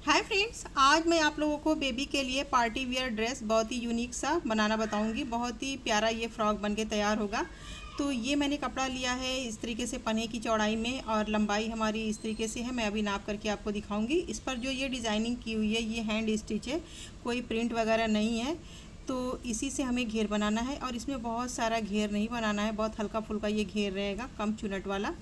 Hi friends, आज मैं आप लोगों को बेबी के लिए पार्टी वियर ड्रेस बहुत ही यूनिक सा बनाना बताऊंगी। बहुत ही प्यारा ये फ्रॉक बनके तैयार होगा। तो ये मैंने कपड़ा लिया है इस तरीके से पन्ने की चौड़ाई में, और लंबाई हमारी इस तरीके से है। मैं अभी नाप करके आपको दिखाऊंगी। इस पर जो ये डिज़ाइनिंग की हुई है ये हैंड स्टिच है, कोई प्रिंट वगैरह नहीं है। तो इसी से हमें घेर बनाना है, और इसमें बहुत सारा घेर नहीं बनाना है, बहुत हल्का फुल्का ये घेर रहेगा, कम चुनट वाला।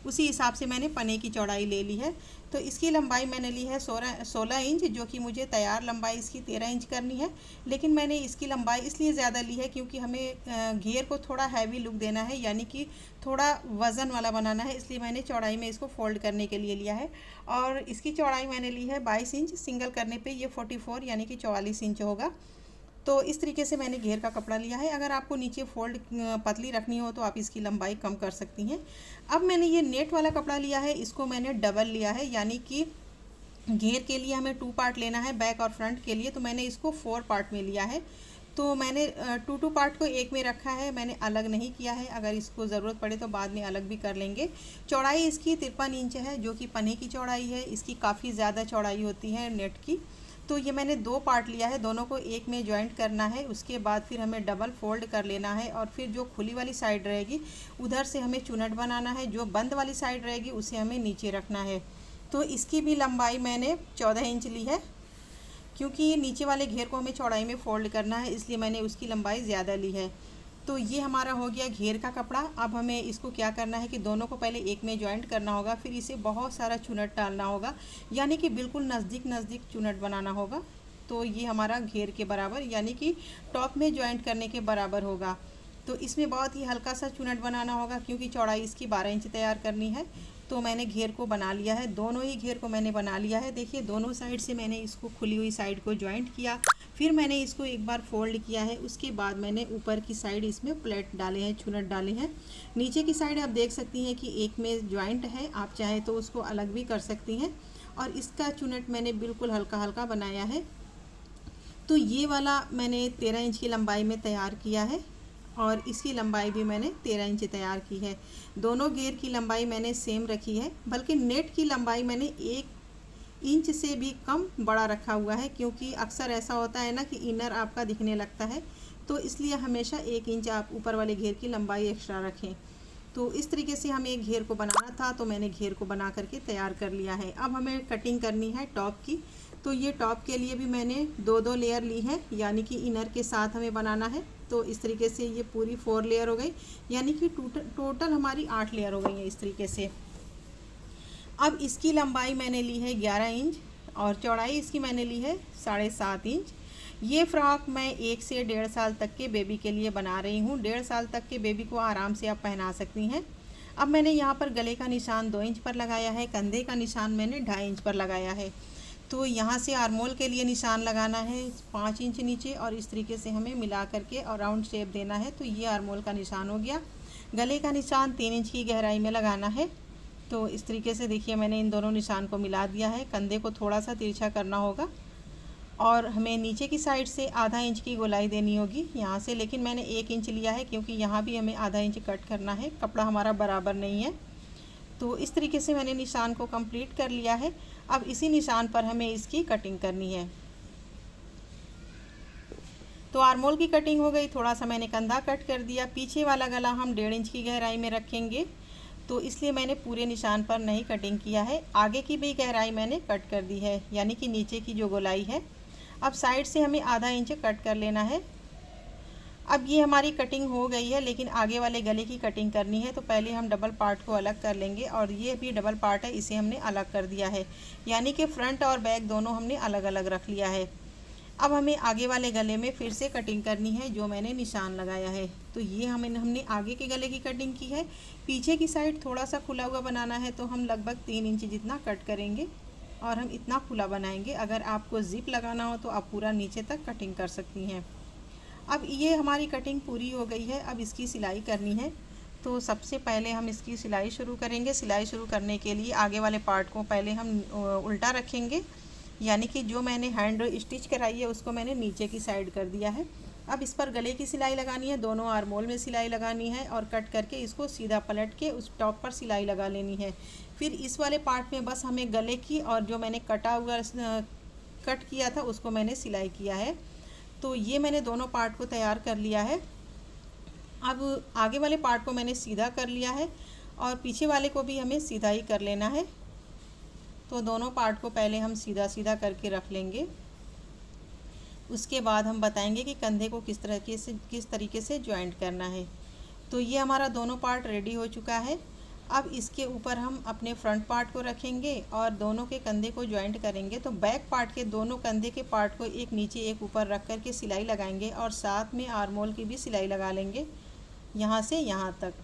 उसी हिसाब से मैंने पन्ने की चौड़ाई ले ली है। तो इसकी लंबाई मैंने ली है 16 इंच, जो कि मुझे तैयार लंबाई इसकी 13 इंच करनी है। लेकिन मैंने इसकी लंबाई इसलिए ज़्यादा ली है क्योंकि हमें घेर को थोड़ा हैवी लुक देना है, यानी कि थोड़ा वज़न वाला बनाना है। इसलिए मैंने चौड़ाई में इसको फोल्ड करने के लिए लिया है। और इसकी चौड़ाई मैंने ली है 22 इंच, सिंगल करने पे ये 44 यानी कि 44 इंच होगा। तो इस तरीके से मैंने घेर का कपड़ा लिया है। अगर आपको नीचे फोल्ड पतली रखनी हो तो आप इसकी लंबाई कम कर सकती हैं। अब मैंने ये नेट वाला कपड़ा लिया है, इसको मैंने डबल लिया है, यानी कि घेर के लिए हमें 2 पार्ट लेना है, बैक और फ्रंट के लिए। तो मैंने इसको 4 पार्ट में लिया है। तो मैंने 2 पार्ट को एक में रखा है, मैंने अलग नहीं किया है। अगर इसको ज़रूरत पड़े तो बाद में अलग भी कर लेंगे। चौड़ाई इसकी 53 इंच है, जो कि पन्ने की चौड़ाई है। इसकी काफ़ी ज़्यादा चौड़ाई होती है नेट की। तो ये मैंने 2 पार्ट लिया है, दोनों को एक में जॉइंट करना है। उसके बाद फिर हमें डबल फोल्ड कर लेना है, और फिर जो खुली वाली साइड रहेगी उधर से हमें चुनट बनाना है, जो बंद वाली साइड रहेगी उसे हमें नीचे रखना है। तो इसकी भी लंबाई मैंने 14 इंच ली है, क्योंकि नीचे वाले घेर को हमें चौड़ाई में फोल्ड करना है, इसलिए मैंने उसकी लंबाई ज़्यादा ली है। तो ये हमारा हो गया घेर का कपड़ा। अब हमें इसको क्या करना है कि दोनों को पहले एक में जॉइंट करना होगा, फिर इसे बहुत सारा चुनट डालना होगा, यानी कि बिल्कुल नज़दीक नज़दीक चुनट बनाना होगा। तो ये हमारा घेर के बराबर, यानी कि टॉप में जॉइंट करने के बराबर होगा। तो इसमें बहुत ही हल्का सा चुनट बनाना होगा, क्योंकि चौड़ाई इसकी 12 इंच तैयार करनी है। तो मैंने घेर को बना लिया है, दोनों ही घेर को मैंने बना लिया है। देखिए, दोनों साइड से मैंने इसको खुली हुई साइड को जॉइंट किया, फिर मैंने इसको एक बार फोल्ड किया है। उसके बाद मैंने ऊपर की साइड इसमें प्लेट डाले हैं, चुनट डाले हैं। नीचे की साइड आप देख सकती हैं कि एक में जॉइंट है, आप चाहे तो उसको अलग भी कर सकती हैं। और इसका चुनट मैंने बिल्कुल हल्का हल्का बनाया है। तो ये वाला मैंने 13 इंच की लंबाई में तैयार किया है, और इसकी लंबाई भी मैंने 13 इंच तैयार की है। दोनों घेर की लंबाई मैंने सेम रखी है, बल्कि नेट की लंबाई मैंने 1 इंच से भी कम बड़ा रखा हुआ है, क्योंकि अक्सर ऐसा होता है ना कि इनर आपका दिखने लगता है। तो इसलिए हमेशा 1 इंच आप ऊपर वाले घेर की लंबाई एक्स्ट्रा रखें। तो इस तरीके से हमें एक घेर को बनाना था, तो मैंने घेर को बना करके तैयार कर लिया है। अब हमें कटिंग करनी है टॉप की। तो ये टॉप के लिए भी मैंने 2-2 लेयर ली है, यानी कि इनर के साथ हमें बनाना है। तो इस तरीके से ये पूरी 4 लेयर हो गई, यानी कि टोटल हमारी 8 लेयर हो गई है इस तरीके से। अब इसकी लंबाई मैंने ली है 11 इंच, और चौड़ाई इसकी मैंने ली है 7.5 इंच। ये फ्रॉक मैं 1 से 1.5 साल तक के बेबी के लिए बना रही हूँ। 1.5 साल तक के बेबी को आराम से आप पहना सकती हैं। अब मैंने यहाँ पर गले का निशान 2 इंच पर लगाया है, कंधे का निशान मैंने 2.5 इंच पर लगाया है। तो यहाँ से आर्मोल के लिए निशान लगाना है 5 इंच नीचे, और इस तरीके से हमें मिला करके और राउंड शेप देना है। तो ये आर्मोल का निशान हो गया। गले का निशान 3 इंच की गहराई में लगाना है। तो इस तरीके से देखिए, मैंने इन दोनों निशान को मिला दिया है। कंधे को थोड़ा सा तिरछा करना होगा, और हमें नीचे की साइड से आधा इंच की गोलाई देनी होगी यहाँ से। लेकिन मैंने 1 इंच लिया है, क्योंकि यहाँ भी हमें आधा इंच कट करना है, कपड़ा हमारा बराबर नहीं है। तो इस तरीके से मैंने निशान को कंप्लीट कर लिया है। अब इसी निशान पर हमें इसकी कटिंग करनी है। तो आर्मोल की कटिंग हो गई, थोड़ा सा मैंने कंधा कट कर दिया। पीछे वाला गला हम 1.5 इंच की गहराई में रखेंगे, तो इसलिए मैंने पूरे निशान पर नहीं कटिंग किया है। आगे की भी गहराई मैंने कट कर दी है, यानी कि नीचे की जो गोलाई है। अब साइड से हमें आधा इंच कट कर लेना है। अब ये हमारी कटिंग हो गई है, लेकिन आगे वाले गले की कटिंग करनी है। तो पहले हम डबल पार्ट को अलग कर लेंगे, और ये भी डबल पार्ट है, इसे हमने अलग कर दिया है, यानी कि फ्रंट और बैक दोनों हमने अलग अलग रख लिया है। अब हमें आगे वाले गले में फिर से कटिंग करनी है, जो मैंने निशान लगाया है। तो ये हमने आगे के गले की कटिंग की है। पीछे की साइड थोड़ा सा खुला हुआ बनाना है, तो हम लगभग 3 इंच जितना कट करेंगे, और हम इतना खुला बनाएंगे। अगर आपको जिप लगाना हो तो आप पूरा नीचे तक कटिंग कर सकती हैं। अब ये हमारी कटिंग पूरी हो गई है। अब इसकी सिलाई करनी है। तो सबसे पहले हम इसकी सिलाई शुरू करेंगे। सिलाई शुरू करने के लिए आगे वाले पार्ट को पहले हम उल्टा रखेंगे, यानी कि जो मैंने हैंड स्टिच कराई है उसको मैंने नीचे की साइड कर दिया है। अब इस पर गले की सिलाई लगानी है, दोनों आर्मोल में सिलाई लगानी है और कट करके इसको सीधा पलट के उस टॉप पर सिलाई लगा लेनी है। फिर इस वाले पार्ट में बस हमें गले की और जो मैंने कटा हुआ कट किया था उसको मैंने सिलाई किया है। तो ये मैंने दोनों पार्ट को तैयार कर लिया है। अब आगे वाले पार्ट को मैंने सीधा कर लिया है और पीछे वाले को भी हमें सीधा ही कर लेना है। तो दोनों पार्ट को पहले हम सीधा सीधा करके रख लेंगे, उसके बाद हम बताएंगे कि कंधे को किस तरीके से ज्वाइंट करना है। तो ये हमारा दोनों पार्ट रेडी हो चुका है। अब इसके ऊपर हम अपने फ्रंट पार्ट को रखेंगे और दोनों के कंधे को ज्वाइंट करेंगे। तो बैक पार्ट के दोनों कंधे के पार्ट को एक नीचे एक ऊपर रख कर के सिलाई लगाएंगे और साथ में आर्मोल की भी सिलाई लगा लेंगे यहाँ से यहाँ तक।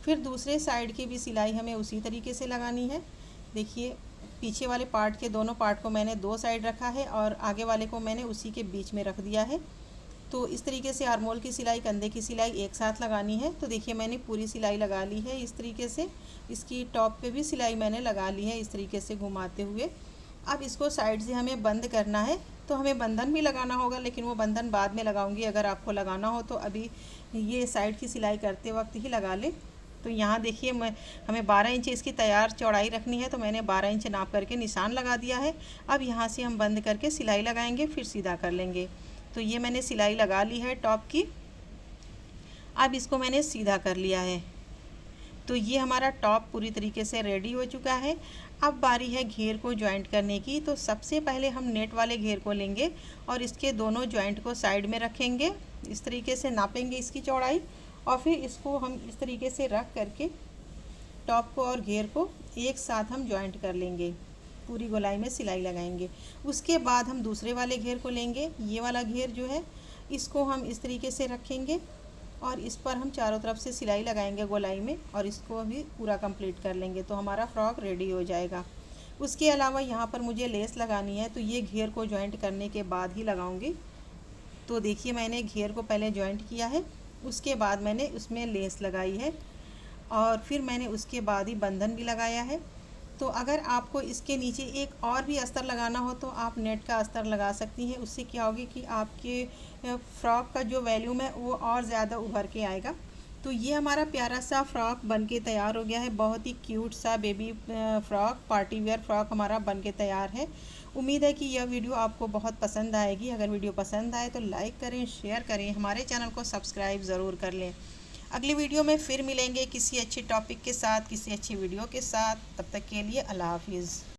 फिर दूसरे साइड की भी सिलाई हमें उसी तरीके से लगानी है। देखिए पीछे वाले पार्ट के दोनों पार्ट को मैंने दो साइड रखा है और आगे वाले को मैंने उसी के बीच में रख दिया है। तो इस तरीके से आर्मोल की सिलाई, कंधे की सिलाई एक साथ लगानी है। तो देखिए मैंने पूरी सिलाई लगा ली है इस तरीके से। इसकी टॉप पे भी सिलाई मैंने लगा ली है इस तरीके से घुमाते हुए। अब इसको साइड से हमें बंद करना है। तो हमें बंधन भी लगाना होगा, लेकिन वो बंधन बाद में लगाऊंगी। अगर आपको लगाना हो तो अभी ये साइड की सिलाई करते वक्त ही लगा लें। तो यहाँ देखिए हमें 12 इंच इसकी तैयार चौड़ाई रखनी है, तो मैंने 12 इंच नाप करके निशान लगा दिया है। अब यहाँ से हम बंद करके सिलाई लगाएंगे, फिर सीधा कर लेंगे। तो ये मैंने सिलाई लगा ली है टॉप की। अब इसको मैंने सीधा कर लिया है। तो ये हमारा टॉप पूरी तरीके से रेडी हो चुका है। अब बारी है घेर को ज्वाइंट करने की। तो सबसे पहले हम नेट वाले घेर को लेंगे और इसके दोनों ज्वाइंट को साइड में रखेंगे। इस तरीके से नापेंगे इसकी चौड़ाई और फिर इसको हम इस तरीके से रख करके टॉप को और घेर को एक साथ हम ज्वाइंट कर लेंगे, पूरी गोलाई में सिलाई लगाएंगे। उसके बाद हम दूसरे वाले घेर को लेंगे। ये वाला घेर जो है इसको हम इस तरीके से रखेंगे और इस पर हम चारों तरफ से सिलाई लगाएंगे गोलाई में और इसको भी पूरा कंप्लीट कर लेंगे। तो हमारा फ्रॉक रेडी हो जाएगा। उसके अलावा यहाँ पर मुझे लेस लगानी है, तो ये घेर को ज्वाइंट करने के बाद ही लगाऊंगी। तो देखिए मैंने घेर को पहले ज्वाइंट किया है, उसके बाद मैंने उसमें लेस लगाई है और फिर मैंने उसके बाद ही बंधन भी लगाया है। तो अगर आपको इसके नीचे एक और भी अस्तर लगाना हो तो आप नेट का अस्तर लगा सकती हैं। उससे क्या होगी कि आपके फ्रॉक का जो वॉल्यूम है वो और ज़्यादा उभर के आएगा। तो ये हमारा प्यारा सा फ्रॉक बनके तैयार हो गया है। बहुत ही क्यूट सा baby frock, party wear frock हमारा बनके तैयार है। उम्मीद है कि यह वीडियो आपको बहुत पसंद आएगी। अगर वीडियो पसंद आए तो लाइक करें, शेयर करें, हमारे चैनल को सब्सक्राइब ज़रूर कर लें। अगली वीडियो में फिर मिलेंगे किसी अच्छे टॉपिक के साथ, किसी अच्छी वीडियो के साथ। तब तक के लिए अल्लाह हाफिज़।